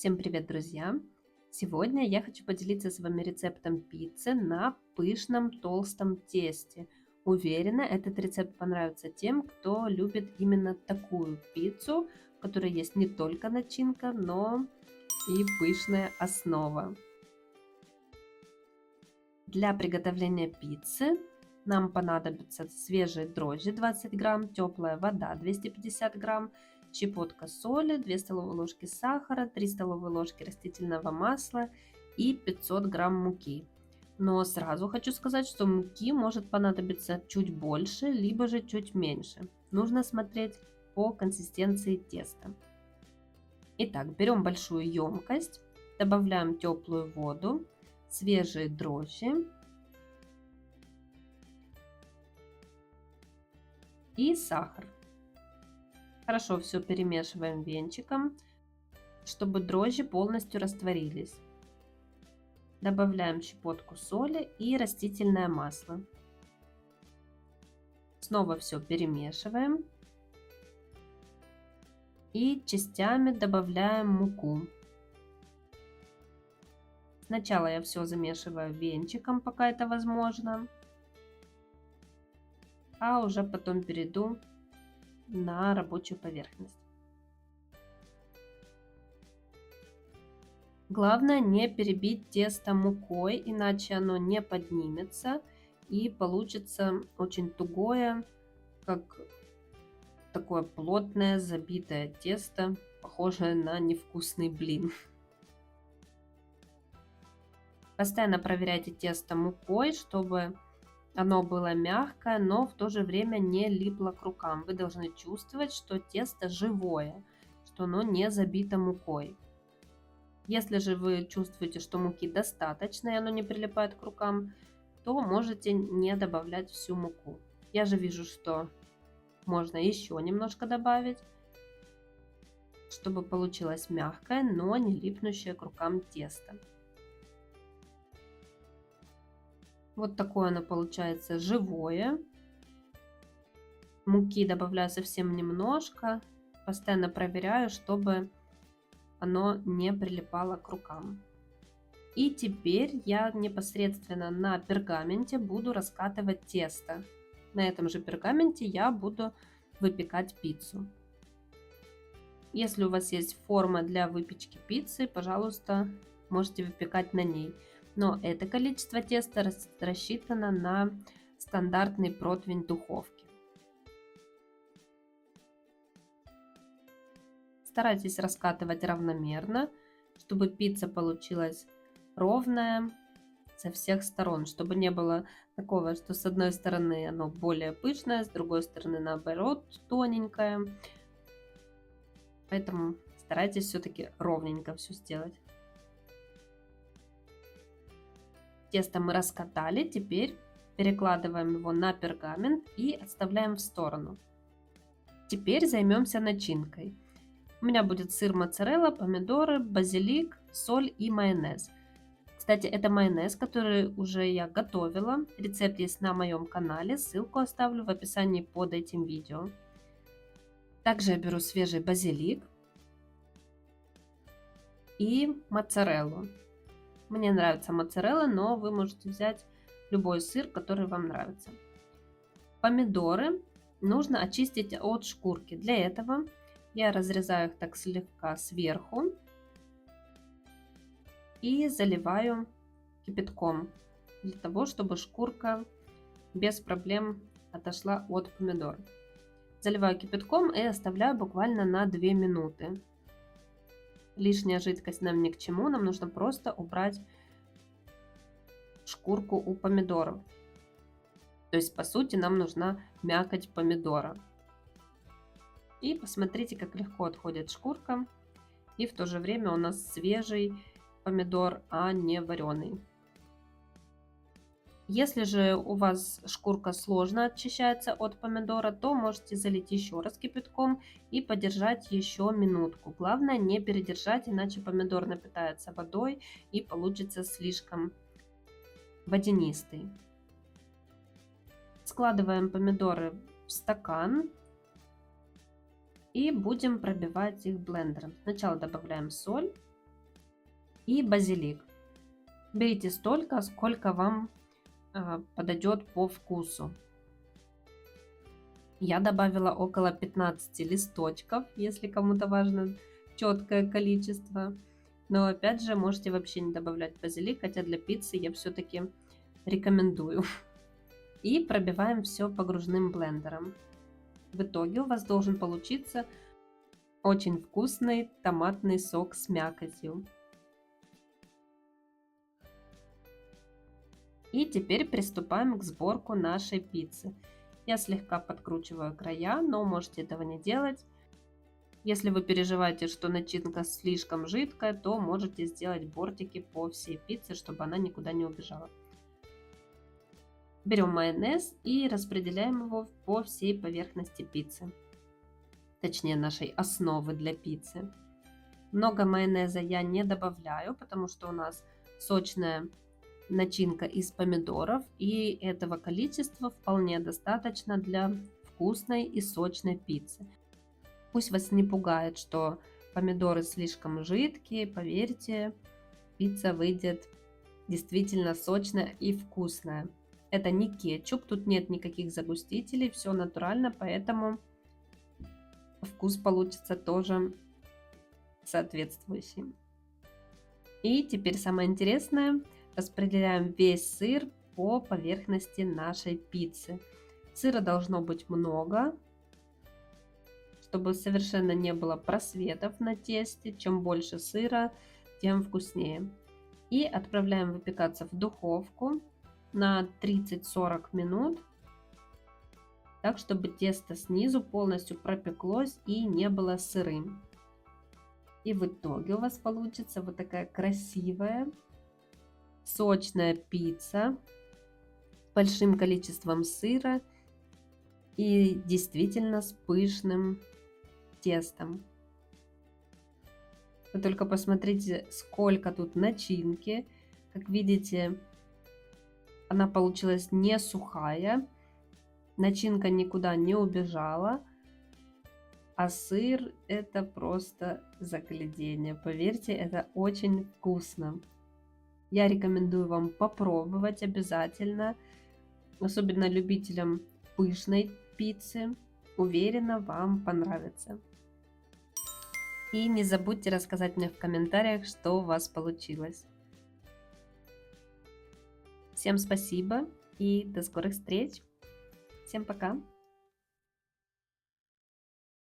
Всем привет, друзья! Сегодня я хочу поделиться с вами рецептом пиццы на пышном толстом тесте. Уверена, этот рецепт понравится тем, кто любит именно такую пиццу, в которой есть не только начинка, но и пышная основа. Для приготовления пиццы нам понадобятся свежие дрожжи 20 грамм, теплая вода 250 грамм, щепотка соли, 2 столовые ложки сахара, 3 столовые ложки растительного масла и 500 грамм муки. Но сразу хочу сказать, что муки может понадобиться чуть больше, либо же чуть меньше. Нужно смотреть по консистенции теста. Итак, берем большую емкость, добавляем теплую воду, свежие дрожжи и сахар. Хорошо все перемешиваем венчиком, чтобы дрожжи полностью растворились. Добавляем щепотку соли и растительное масло. Снова все перемешиваем и частями добавляем муку. Сначала я все замешиваю венчиком, пока это возможно, а уже потом перейду на рабочую поверхность. Главное не перебить тесто мукой, иначе оно не поднимется и получится очень тугое, как такое плотное забитое тесто, похожее на невкусный блин. Постоянно проверяйте тесто мукой, чтобы оно было мягкое, но в то же время не липло к рукам. Вы должны чувствовать, что тесто живое, что оно не забито мукой. Если же вы чувствуете, что муки достаточно и оно не прилипает к рукам, то можете не добавлять всю муку. Я же вижу, что можно еще немножко добавить, чтобы получилось мягкое, но не липнущее к рукам тесто. Вот такое оно получается живое. Муки добавляю совсем немножко. Постоянно проверяю, чтобы оно не прилипало к рукам. И теперь я непосредственно на пергаменте буду раскатывать тесто. На этом же пергаменте я буду выпекать пиццу. Если у вас есть форма для выпечки пиццы, пожалуйста, можете выпекать на ней. Но это количество теста рассчитано на стандартный противень духовки. Старайтесь раскатывать равномерно, чтобы пицца получилась ровная со всех сторон, чтобы не было такого, что с одной стороны оно более пышное, с другой стороны наоборот тоненькое. Поэтому старайтесь все-таки ровненько все сделать. Тесто мы раскатали, теперь перекладываем его на пергамент и отставляем в сторону. Теперь займемся начинкой. У меня будет сыр моцарелла, помидоры, базилик, соль и майонез. Кстати, это майонез, который уже я готовила. Рецепт есть на моем канале, ссылку оставлю в описании под этим видео. Также я беру свежий базилик и моцареллу. Мне нравится моцарелла, но вы можете взять любой сыр, который вам нравится. Помидоры нужно очистить от шкурки. Для этого я разрезаю их так слегка сверху и заливаю кипятком, для того, чтобы шкурка без проблем отошла от помидор. Заливаю кипятком и оставляю буквально на 2 минуты. Лишняя жидкость нам ни к чему, нам нужно просто убрать шкурку у помидоров. То есть, по сути, нам нужна мякоть помидора. И посмотрите, как легко отходит шкурка. И в то же время у нас свежий помидор, а не вареный. Если же у вас шкурка сложно очищается от помидора, то можете залить еще раз кипятком и подержать еще минутку. Главное не передержать, иначе помидор напитается водой и получится слишком водянистый. Складываем помидоры в стакан и будем пробивать их блендером. Сначала добавляем соль, и базилик. Берите столько, сколько вам подойдет по вкусу. Я добавила около 15 листочков, если кому-то важно четкое количество. Но опять же, можете вообще не добавлять базилик, хотя для пиццы я все-таки рекомендую. И пробиваем все погружным блендером. В итоге у вас должен получиться очень вкусный томатный сок с мякотью. И теперь приступаем к сборку нашей пиццы. Я слегка подкручиваю края, но можете этого не делать. Если вы переживаете, что начинка слишком жидкая, то можете сделать бортики по всей пицце, чтобы она никуда не убежала. Берем майонез и распределяем его по всей поверхности пиццы. Точнее, нашей основы для пиццы. Много майонеза я не добавляю, потому что у нас сочная начинка из помидоров, и этого количества вполне достаточно для вкусной и сочной пиццы. Пусть вас не пугает, что помидоры слишком жидкие, поверьте, пицца выйдет действительно сочная и вкусная. Это не кетчуп, тут нет никаких загустителей, все натурально, поэтому вкус получится тоже соответствующий. И теперь самое интересное, распределяем весь сыр по поверхности нашей пиццы. Сыра должно быть много, чтобы совершенно не было просветов на тесте. Чем больше сыра, тем вкуснее. И отправляем выпекаться в духовку на 30-40 минут, так чтобы тесто снизу полностью пропеклось и не было сырым. И в итоге у вас получится вот такая красивая, сочная пицца с большим количеством сыра и действительно с пышным тестом. Вы только посмотрите, сколько тут начинки. Как видите, она получилась не сухая, начинка никуда не убежала, а сыр это просто загляденье. Поверьте, это очень вкусно. Я рекомендую вам попробовать обязательно, особенно любителям пышной пиццы. Уверена, вам понравится. И не забудьте рассказать мне в комментариях, что у вас получилось. Всем спасибо и до скорых встреч. Всем пока.